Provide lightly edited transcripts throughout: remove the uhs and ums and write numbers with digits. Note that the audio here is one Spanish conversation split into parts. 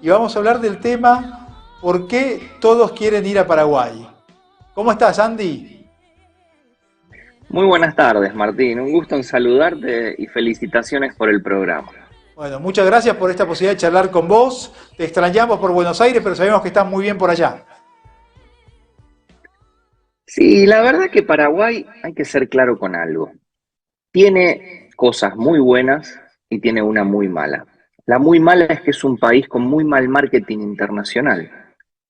y vamos a hablar del tema ¿por qué todos quieren ir a Paraguay? ¿Cómo estás, Andy? Muy buenas tardes, Martín. Un gusto en saludarte y felicitaciones por el programa. Bueno, muchas gracias por esta posibilidad de charlar con vos. Te extrañamos por Buenos Aires, pero sabemos que estás muy bien por allá. Sí, la verdad que Paraguay, hay que ser claro con algo. Tiene cosas muy buenas y tiene una muy mala. La muy mala es que es un país con muy mal marketing internacional.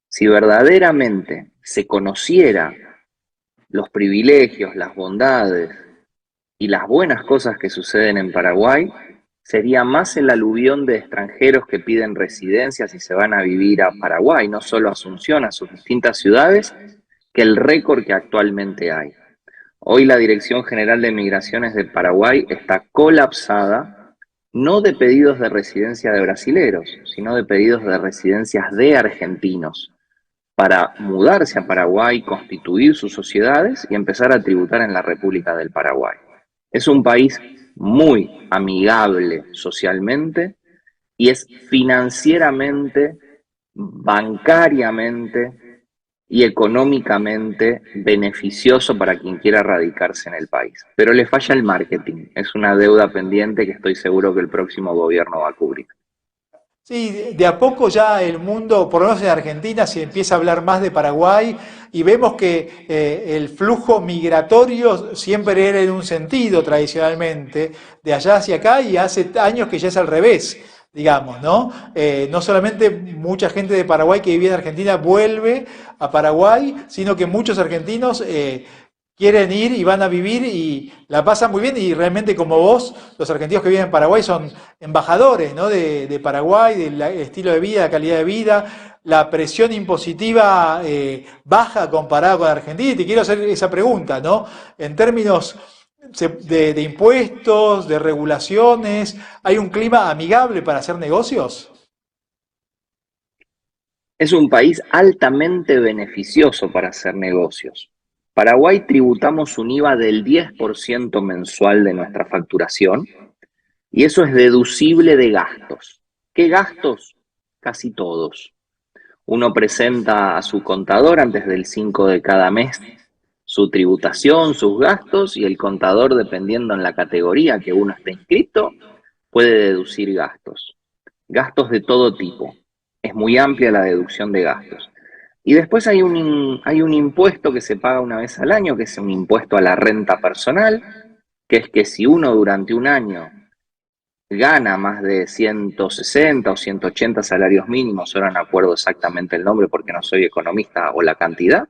Si verdaderamente se conociera los privilegios, las bondades y las buenas cosas que suceden en Paraguay, sería más el aluvión de extranjeros que piden residencias y se van a vivir a Paraguay, no solo a Asunción, a sus distintas ciudades, que el récord que actualmente hay. Hoy la Dirección General de Migraciones de Paraguay está colapsada, no de pedidos de residencia de brasileros, sino de pedidos de residencias de argentinos, para mudarse a Paraguay, constituir sus sociedades y empezar a tributar en la República del Paraguay. Es un país muy amigable socialmente y es financieramente, bancariamente y económicamente beneficioso para quien quiera radicarse en el país. Pero le falla el marketing, es una deuda pendiente que estoy seguro que el próximo gobierno va a cubrir. Sí, de a poco ya el mundo, por lo menos en Argentina, se empieza a hablar más de Paraguay y vemos que el flujo migratorio siempre era en un sentido tradicionalmente, de allá hacia acá, y hace años que ya es al revés, digamos, ¿no? No solamente mucha gente de Paraguay que vivía en Argentina vuelve a Paraguay, sino que muchos argentinos quieren ir y van a vivir y la pasan muy bien, y realmente como vos, los argentinos que viven en Paraguay son embajadores, ¿no? de Paraguay, del estilo de vida, la calidad de vida, la presión impositiva baja comparada con Argentina. Y te quiero hacer esa pregunta, ¿no? En términos de impuestos, de regulaciones, ¿hay un clima amigable para hacer negocios? Es un país altamente beneficioso para hacer negocios. Paraguay tributamos un IVA del 10% mensual de nuestra facturación y eso es deducible de gastos. ¿Qué gastos? Casi todos. Uno presenta a su contador antes del 5 de cada mes su tributación, sus gastos, y el contador, dependiendo en la categoría que uno esté inscrito, puede deducir gastos. Gastos de todo tipo. Es muy amplia la deducción de gastos. Y después hay un impuesto que se paga una vez al año, que es un impuesto a la renta personal, que es que si uno durante un año gana más de 160 o 180 salarios mínimos, ahora no acuerdo exactamente el nombre porque no soy economista o la cantidad,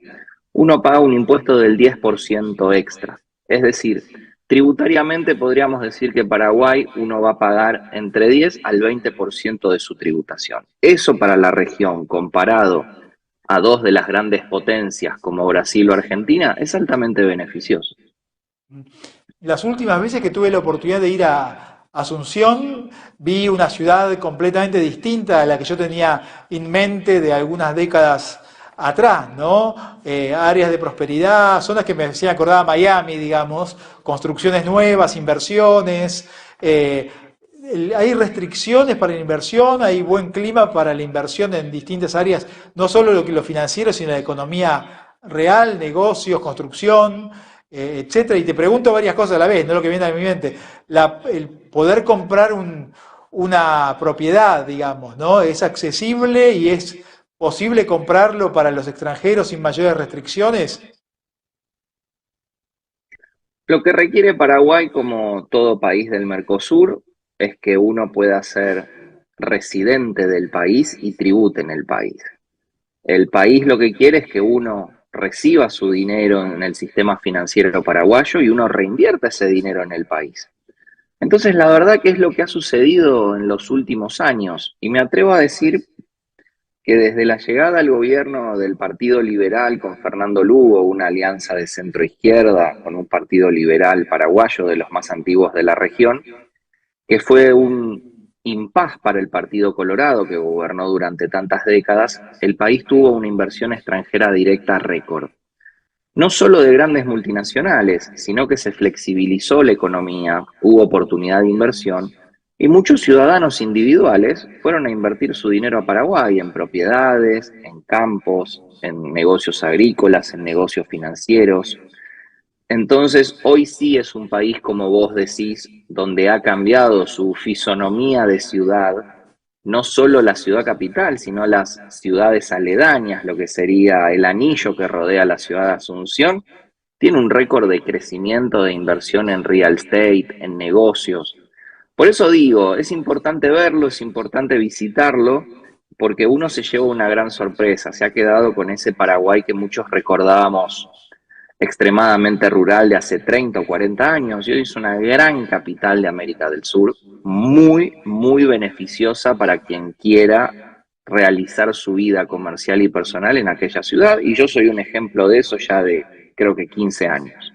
uno paga un impuesto del 10% extra. Es decir, tributariamente podríamos decir que Paraguay uno va a pagar entre 10 al 20% de su tributación. Eso para la región, comparado a dos de las grandes potencias como Brasil o Argentina, es altamente beneficioso. Las últimas veces que tuve la oportunidad de ir a Asunción, vi una ciudad completamente distinta a la que yo tenía en mente de algunas décadas atrás, ¿no? Áreas de prosperidad, zonas que me hacían acordar a Miami, digamos, construcciones nuevas, inversiones. Hay restricciones para la inversión, hay buen clima para la inversión en distintas áreas, no solo lo financiero, sino la economía real, negocios, construcción, etcétera. Y te pregunto varias cosas a la vez, no lo que viene a mi mente. El poder comprar una propiedad, digamos, ¿no? ¿Es accesible y es posible comprarlo para los extranjeros sin mayores restricciones? Lo que requiere Paraguay, como todo país del Mercosur, es que uno pueda ser residente del país y tribute en el país. El país lo que quiere es que uno reciba su dinero en el sistema financiero paraguayo y uno reinvierta ese dinero en el país. Entonces, la verdad que es lo que ha sucedido en los últimos años. Y me atrevo a decir que desde la llegada al gobierno del Partido Liberal con Fernando Lugo, una alianza de centro-izquierda con un partido liberal paraguayo de los más antiguos de la región, que fue un impas para el Partido Colorado, que gobernó durante tantas décadas, el país tuvo una inversión extranjera directa récord. No solo de grandes multinacionales, sino que se flexibilizó la economía, hubo oportunidad de inversión Y muchos ciudadanos individuales fueron a invertir su dinero a Paraguay en propiedades, en campos, en negocios agrícolas, en negocios financieros. Entonces, hoy sí es un país, como vos decís, donde ha cambiado su fisonomía de ciudad, no solo la ciudad capital, sino las ciudades aledañas, lo que sería el anillo que rodea la ciudad de Asunción, tiene un récord de crecimiento de inversión en real estate, en negocios. Por eso digo, es importante verlo, es importante visitarlo, porque uno se lleva una gran sorpresa, se ha quedado con ese Paraguay que muchos recordábamos extremadamente rural de hace 30 o 40 años, y hoy es una gran capital de América del Sur, muy, muy beneficiosa para quien quiera realizar su vida comercial y personal en aquella ciudad, y yo soy un ejemplo de eso ya de creo que 15 años.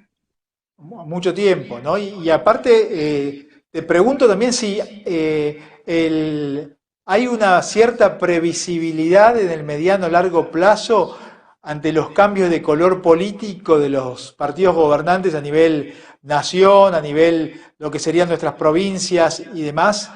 Mucho tiempo, ¿no? Y aparte, te pregunto también si hay una cierta previsibilidad en el mediano largo plazo ante los cambios de color político de los partidos gobernantes a nivel nación, a nivel lo que serían nuestras provincias y demás.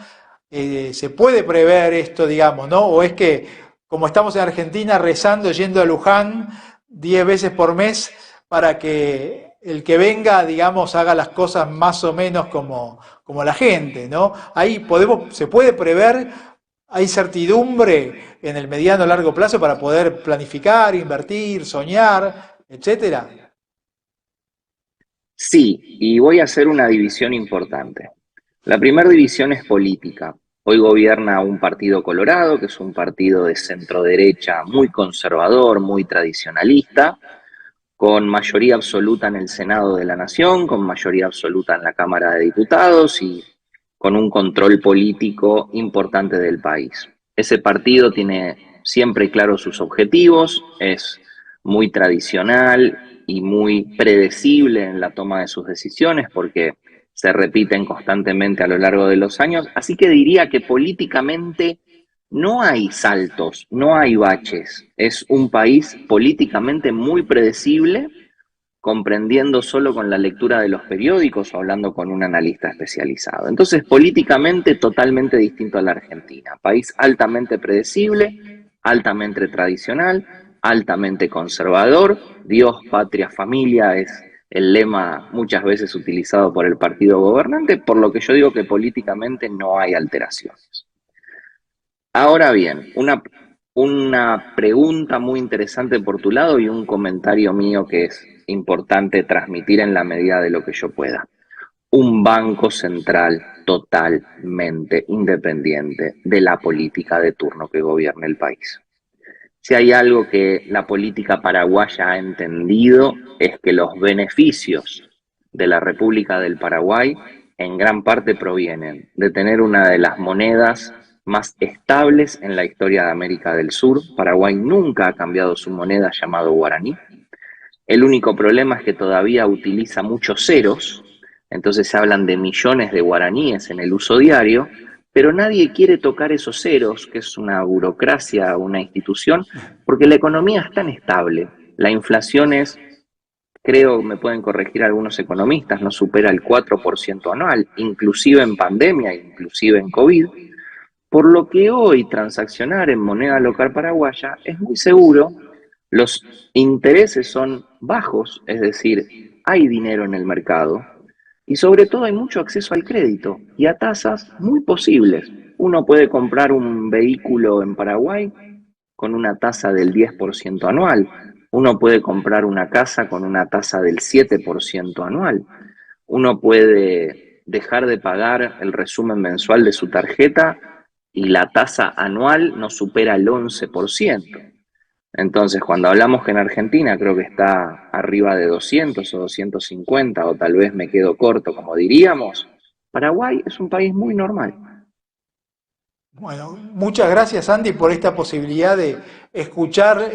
¿Se puede prever esto, digamos, no? ¿O es que, como estamos en Argentina, rezando, yendo a Luján 10 veces por mes para que el que venga, digamos, haga las cosas más o menos como la gente, ¿no? Ahí se puede prever, hay certidumbre en el mediano o largo plazo para poder planificar, invertir, soñar, etcétera. Sí, y voy a hacer una división importante. La primera división es política. Hoy gobierna un partido colorado, que es un partido de centro derecha muy conservador, muy tradicionalista, con mayoría absoluta en el Senado de la Nación, con mayoría absoluta en la Cámara de Diputados y con un control político importante del país. Ese partido tiene siempre claros sus objetivos, es muy tradicional y muy predecible en la toma de sus decisiones porque se repiten constantemente a lo largo de los años, así que diría que políticamente no hay saltos, no hay baches. Es un país políticamente muy predecible, comprendiendo solo con la lectura de los periódicos o hablando con un analista especializado. Entonces, políticamente totalmente distinto a la Argentina. País altamente predecible, altamente tradicional, altamente conservador. Dios, patria, familia es el lema muchas veces utilizado por el partido gobernante, por lo que yo digo que políticamente no hay alteraciones. Ahora bien, una pregunta muy interesante por tu lado y un comentario mío que es importante transmitir en la medida de lo que yo pueda. Un banco central totalmente independiente de la política de turno que gobierna el país. Si hay algo que la política paraguaya ha entendido es que los beneficios de la República del Paraguay en gran parte provienen de tener una de las monedas más estables en la historia de América del Sur. Paraguay nunca ha cambiado su moneda llamado guaraní. El único problema es que todavía utiliza muchos ceros, entonces se hablan de millones de guaraníes en el uso diario, pero nadie quiere tocar esos ceros, que es una burocracia, una institución, porque la economía es tan estable. La inflación es, creo, me pueden corregir algunos economistas, no supera el 4% anual, inclusive en pandemia, inclusive en COVID, por lo que hoy transaccionar en moneda local paraguaya es muy seguro, los intereses son bajos, es decir, hay dinero en el mercado y sobre todo hay mucho acceso al crédito y a tasas muy posibles. Uno puede comprar un vehículo en Paraguay con una tasa del 10% anual, uno puede comprar una casa con una tasa del 7% anual, uno puede dejar de pagar el resumen mensual de su tarjeta y la tasa anual no supera el 11%. Entonces, cuando hablamos que en Argentina creo que está arriba de 200 o 250, o tal vez me quedo corto, como diríamos, Paraguay es un país muy normal. Bueno, muchas gracias Andy por esta posibilidad de escuchar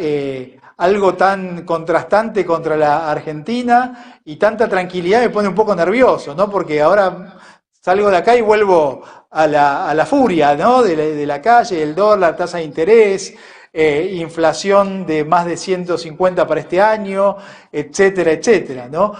algo tan contrastante contra la Argentina y tanta tranquilidad me pone un poco nervioso, ¿no? Porque ahora salgo de acá y vuelvo a la furia, ¿no? De la calle, el dólar, tasa de interés, inflación de más de 150 para este año, etcétera, etcétera, ¿no?